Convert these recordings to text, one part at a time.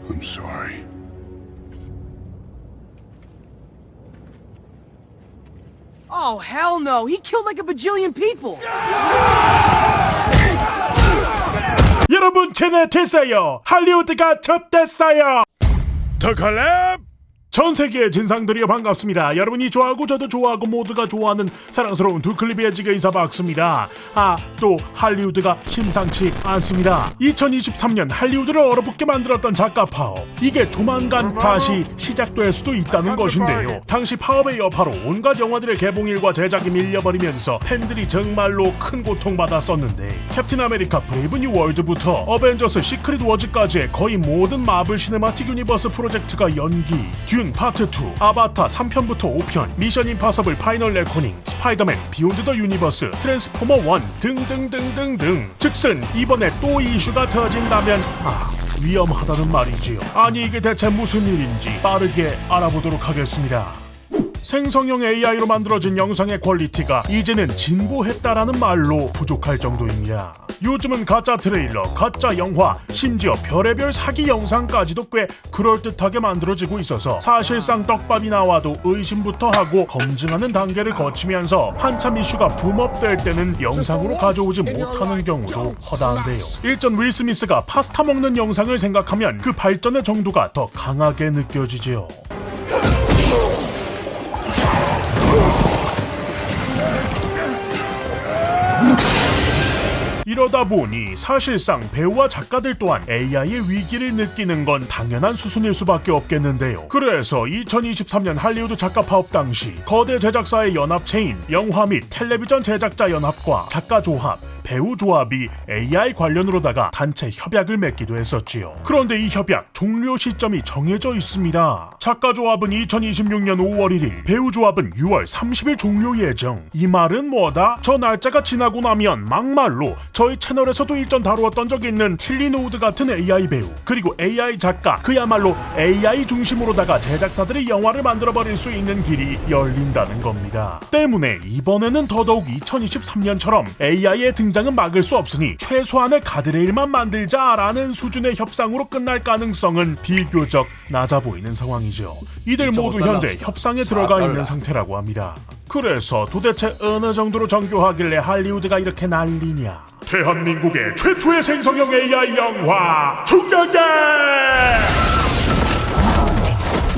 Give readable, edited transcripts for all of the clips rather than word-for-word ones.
I'm sorry. Oh, hell no! He killed like a bajillion people! 여러분 쟤네 됐어요. 할리우드가 젖됐어요. 더 칼렙 전 세계의 진상들이여 반갑습니다. 여러분이 좋아하고 저도 좋아하고 모두가 좋아하는 사랑스러운 두 클립의 지게 이사박스입니다. 또 할리우드가 심상치 않습니다. 2023년 할리우드를 얼어붙게 만들었던 작가 파업, 이게 조만간 다시 시작될 수도 있다는 것인데요. 당시 파업의 여파로 온갖 영화들의 개봉일과 제작이 밀려버리면서 팬들이 정말로 큰 고통받았었는데, 캡틴 아메리카 브레이브 뉴 월드부터 어벤져스 시크릿 워즈까지의 거의 모든 마블 시네마틱 유니버스 프로젝트가 연기, 듄 파트 2, 아바타 3편부터 5편, 미션 임파서블 파이널 레코닝, 스파이더맨 비욘드 더 유니버스, 트랜스포머 1 등등등등등. 즉슨 이번에 또 이슈가 터진다면 위험하다는 말이지요. 아니 이게 대체 무슨 일인지 빠르게 알아보도록 하겠습니다. 생성형 AI로 만들어진 영상의 퀄리티가 이제는 진보했다라는 말로 부족할 정도입니다. 요즘은 가짜 트레일러, 가짜 영화, 심지어 별의별 사기 영상까지도 꽤 그럴듯하게 만들어지고 있어서 사실상 떡밥이 나와도 의심부터 하고 검증하는 단계를 거치면서 한참 이슈가 붐업될 때는 영상으로 가져오지 못하는 경우도 허다한데요. 일전 윌 스미스가 파스타 먹는 영상을 생각하면 그 발전의 정도가 더 강하게 느껴지지요. 이러다 보니 사실상 배우와 작가들 또한 AI의 위기를 느끼는 건 당연한 수순일 수밖에 없겠는데요. 그래서 2023년 할리우드 작가 파업 당시 거대 제작사의 연합체인 영화 및 텔레비전 제작자 연합과 작가 조합, 배우 조합이 AI 관련으로다가 단체 협약을 맺기도 했었지요. 그런데 이 협약 종료 시점이 정해져 있습니다. 작가 조합은 2026년 5월 1일, 배우 조합은 6월 30일 종료 예정. 이 말은 뭐다? 저 날짜가 지나고 나면 막말로 저희 채널에서도 일전 다루었던 적이 있는 틸리 노우드 같은 AI 배우, 그리고 AI 작가, 그야말로 AI 중심으로다가 제작사들이 영화를 만들어버릴 수 있는 길이 열린다는 겁니다. 때문에 이번에는 더더욱 2023년처럼 AI의 등장은 막을 수 없으니 최소한의 가드레일만 만들자라는 수준의 협상으로 끝날 가능성은 비교적 낮아 보이는 상황이죠. 이들 모두 현재 협상에 들어가 있는 상태라고 합니다. 그래서 도대체 어느 정도로 정교하길래 할리우드가 이렇게 난리냐? 대한민국의 최초의 생성형 AI 영화 중경계!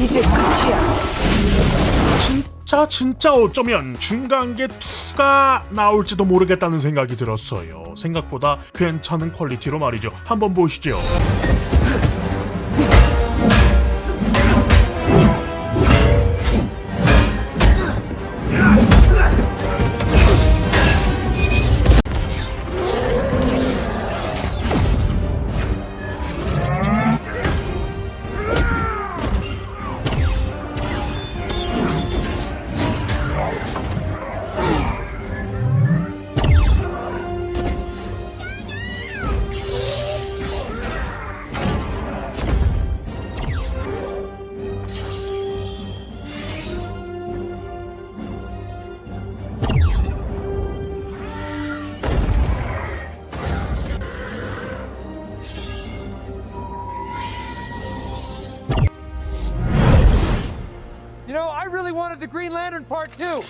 이제 끝이야. 진짜 어쩌면 중간계 2가 나올지도 모르겠다는 생각이 들었어요. 생각보다 괜찮은 퀄리티로 말이죠. 한번 보시죠. You know, I really wanted the Green Lantern part 2.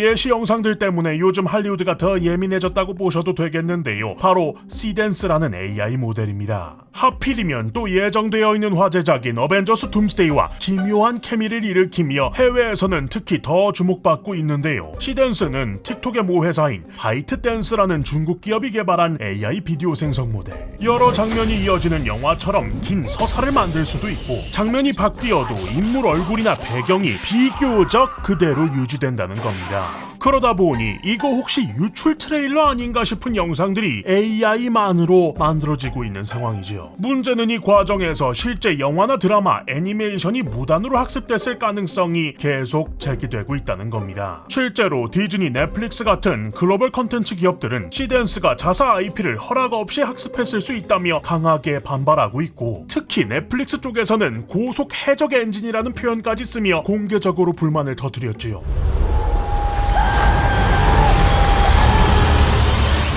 예시 영상들 때문에 요즘 할리우드가 더 예민해졌다고 보셔도 되겠는데요. 바로 시댄스라는 AI 모델입니다. 하필이면 또 예정되어 있는 화제작인 어벤져스 둠스데이와 기묘한 케미를 일으키며 해외에서는 특히 더 주목받고 있는데요. 시댄스는 틱톡의 모 회사인 바이트댄스라는 중국 기업이 개발한 AI 비디오 생성 모델. 여러 장면이 이어지는 영화처럼 긴 서사를 만들 수도 있고 장면이 바뀌어도 인물 얼굴이나 배경이 비교적 그대로 유지된다는 겁니다. 그러다 보니 이거 혹시 유출 트레일러 아닌가 싶은 영상들이 AI만으로 만들어지고 있는 상황이죠. 문제는 이 과정에서 실제 영화나 드라마, 애니메이션이 무단으로 학습됐을 가능성이 계속 제기되고 있다는 겁니다. 실제로 디즈니, 넷플릭스 같은 글로벌 컨텐츠 기업들은 시댄스가 자사 IP를 허락 없이 학습했을 수 있다며 강하게 반발하고 있고, 특히 넷플릭스 쪽에서는 고속 해적 엔진이라는 표현까지 쓰며 공개적으로 불만을 터뜨렸지요.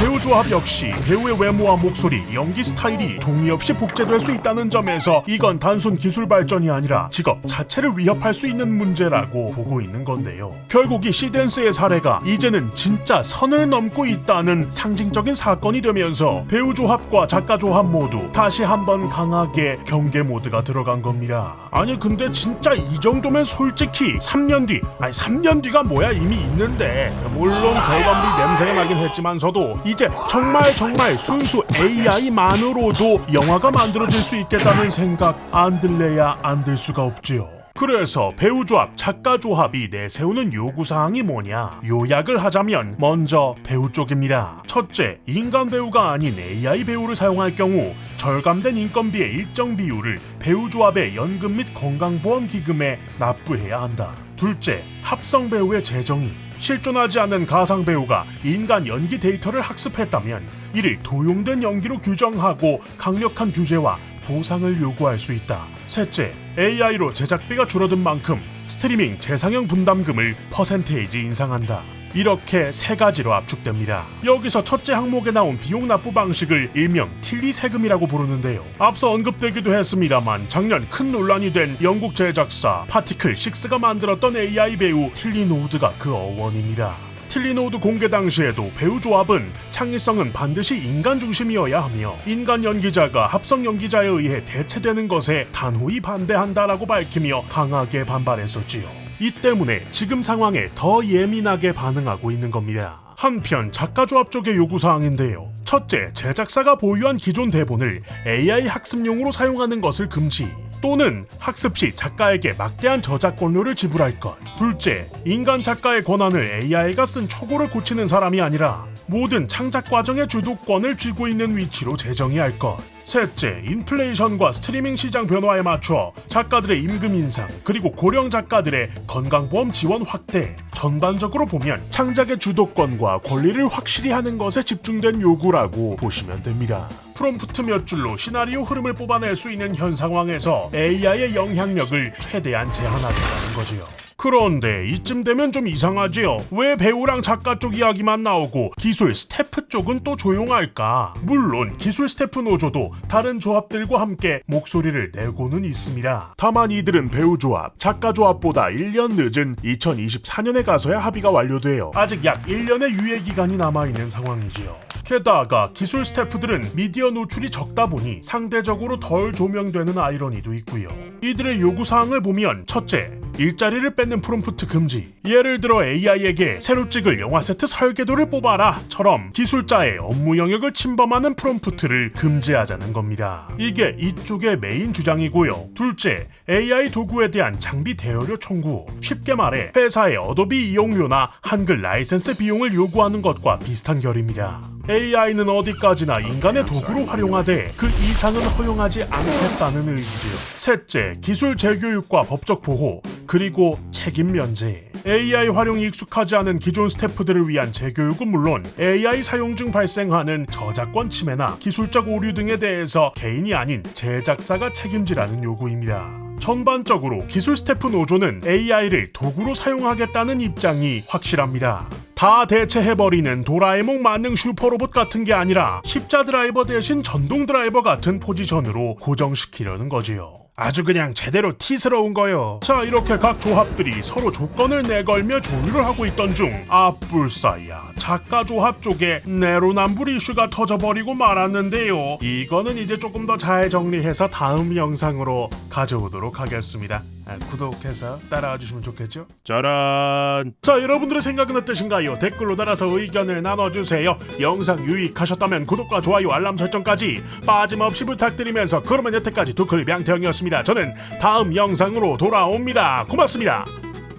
배우 조합 역시 배우의 외모와 목소리, 연기 스타일이 동의 없이 복제될 수 있다는 점에서 이건 단순 기술 발전이 아니라 직업 자체를 위협할 수 있는 문제라고 보고 있는 건데요. 결국 이 시댄스의 사례가 이제는 진짜 선을 넘고 있다는 상징적인 사건이 되면서 배우 조합과 작가 조합 모두 다시 한번 강하게 경계 모드가 들어간 겁니다. 아니 근데 진짜 이 정도면 솔직히 3년 뒤가 뭐야, 이미 있는데. 물론 결과물이 냄새가 나긴 했지만서도 이제 정말 순수 AI만으로도 영화가 만들어질 수 있겠다는 생각 안 들래야 안 들 수가 없지요. 그래서 배우 조합, 작가 조합이 내세우는 요구사항이 뭐냐? 요약을 하자면 먼저 배우 쪽입니다. 첫째, 인간 배우가 아닌 AI 배우를 사용할 경우 절감된 인건비의 일정 비율을 배우 조합의 연금 및 건강보험 기금에 납부해야 한다. 둘째, 합성 배우의 재정의. 실존하지 않는 가상 배우가 인간 연기 데이터를 학습했다면 이를 도용된 연기로 규정하고 강력한 규제와 보상을 요구할 수 있다. 셋째, AI로 제작비가 줄어든 만큼 스트리밍 재상영 분담금을 퍼센테이지 인상한다. 이렇게 세 가지로 압축됩니다. 여기서 첫째 항목에 나온 비용 납부 방식을 일명 틸리 세금이라고 부르는데요. 앞서 언급되기도 했습니다만 작년 큰 논란이 된 영국 제작사 파티클 6가 만들었던 AI 배우 틸리 노우드가 그 어원입니다. 틸리 노우드 공개 당시에도 배우 조합은 창의성은 반드시 인간 중심이어야 하며 인간 연기자가 합성 연기자에 의해 대체되는 것에 단호히 반대한다라고 밝히며 강하게 반발했었지요. 이 때문에 지금 상황에 더 예민하게 반응하고 있는 겁니다. 한편 작가 조합 쪽의 요구사항인데요. 첫째, 제작사가 보유한 기존 대본을 AI 학습용으로 사용하는 것을 금지, 또는 학습 시 작가에게 막대한 저작권료를 지불할 것. 둘째, 인간 작가의 권한을 AI가 쓴 초고를 고치는 사람이 아니라 모든 창작 과정의 주도권을 쥐고 있는 위치로 재정의할 것. 셋째, 인플레이션과 스트리밍 시장 변화에 맞춰 작가들의 임금 인상, 그리고 고령 작가들의 건강보험 지원 확대. 전반적으로 보면 창작의 주도권과 권리를 확실히 하는 것에 집중된 요구라고 보시면 됩니다. 프롬프트 몇 줄로 시나리오 흐름을 뽑아낼 수 있는 현 상황에서 AI의 영향력을 최대한 제한하겠다는 거지요. 그런데 이쯤 되면 좀 이상하지요. 왜 배우랑 작가 쪽 이야기만 나오고 기술 스태프 쪽은 또 조용할까? 물론 기술 스태프 노조도 다른 조합들과 함께 목소리를 내고는 있습니다. 다만 이들은 배우 조합, 작가 조합보다 1년 늦은 2024년에 가서야 합의가 완료되어 아직 약 1년의 유예 기간이 남아있는 상황이지요. 게다가 기술 스태프들은 미디어 노출이 적다 보니 상대적으로 덜 조명되는 아이러니도 있고요. 이들의 요구사항을 보면 첫째, 일자리를 뺏는 프롬프트 금지. 예를 들어 AI에게 새로 찍을 영화 세트 설계도를 뽑아라 처럼 기술자의 업무 영역을 침범하는 프롬프트를 금지하자는 겁니다. 이게 이쪽의 메인 주장이고요. 둘째, AI 도구에 대한 장비 대여료 청구. 쉽게 말해 회사의 어도비 이용료나 한글 라이센스 비용을 요구하는 것과 비슷한 결입니다. AI는 어디까지나 인간의 도구로 활용하되 그 이상은 허용하지 않겠다는 의지죠. 셋째, 기술 재교육과 법적 보호, 그리고 책임 면제. AI 활용이 익숙하지 않은 기존 스태프들을 위한 재교육은 물론 AI 사용 중 발생하는 저작권 침해나 기술적 오류 등에 대해서 개인이 아닌 제작사가 책임지라는 요구입니다. 전반적으로 기술 스태프 노조는 AI를 도구로 사용하겠다는 입장이 확실합니다. 다 대체해버리는 도라에몽 만능 슈퍼로봇 같은 게 아니라 십자 드라이버 대신 전동 드라이버 같은 포지션으로 고정시키려는 거지요. 아주 그냥 제대로 티스러운 거요. 자, 이렇게 각 조합들이 서로 조건을 내걸며 조율을 하고 있던 중 아뿔싸야 작가 조합 쪽에 내로남불 이슈가 터져버리고 말았는데요. 이거는 이제 조금 더 잘 정리해서 다음 영상으로 가져오도록 하겠습니다. 구독해서 따라와 주시면 좋겠죠? 짜란! 자, 여러분들의 생각은 어떠신가요? 댓글로 달아서 의견을 나눠주세요. 영상 유익하셨다면 구독과 좋아요, 알람 설정까지 빠짐없이 부탁드리면서 그러면 여태까지 두클립 양태형이었습니다. 저는 다음 영상으로 돌아옵니다. 고맙습니다.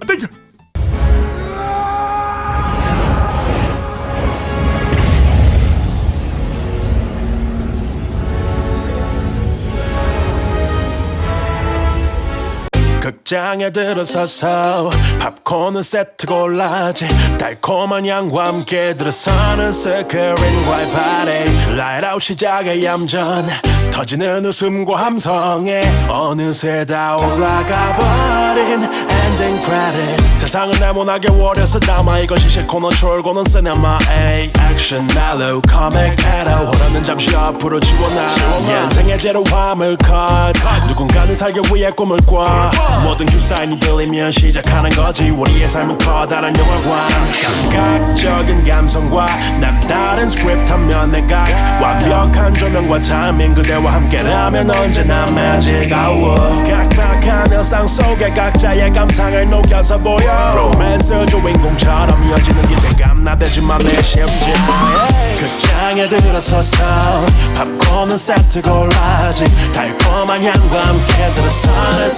땡큐! 극장에 들어서서 팝콘은 세트 골라지 달콤한 향과 함께 들어서는 스크린과의 파티 라이트아웃 시작의 얌전 터지는 웃음과 함성에 어느새 다 올라가버린 엔딩 크레딧 세상은 네모나게 워려서 담아 이것이 싫고는 졸고는 시네마의 액션 멜로 코믹 에러 호러는 잠시 앞으로 지워놔 인생의 제로함을 컷 누군가는 살기 위해 꿈을 꿔 모든 큐사인이 들리면 시작하는 거지 우리의 삶은 커다란 영화관 감각적인 감성과 남다른 스크립트 한 면의 각 완벽한 조명과 타이밍 그대와 함께라면 언제나 magic hour 각박한 일상 속에 각자의 감상을 녹여서 보여 로맨스 주인공처럼 이어지는 기대감 나대지만 내 심장 극장에 들어서서 팝콘은 세트 골라지 달콤한 향과 함께 들어서는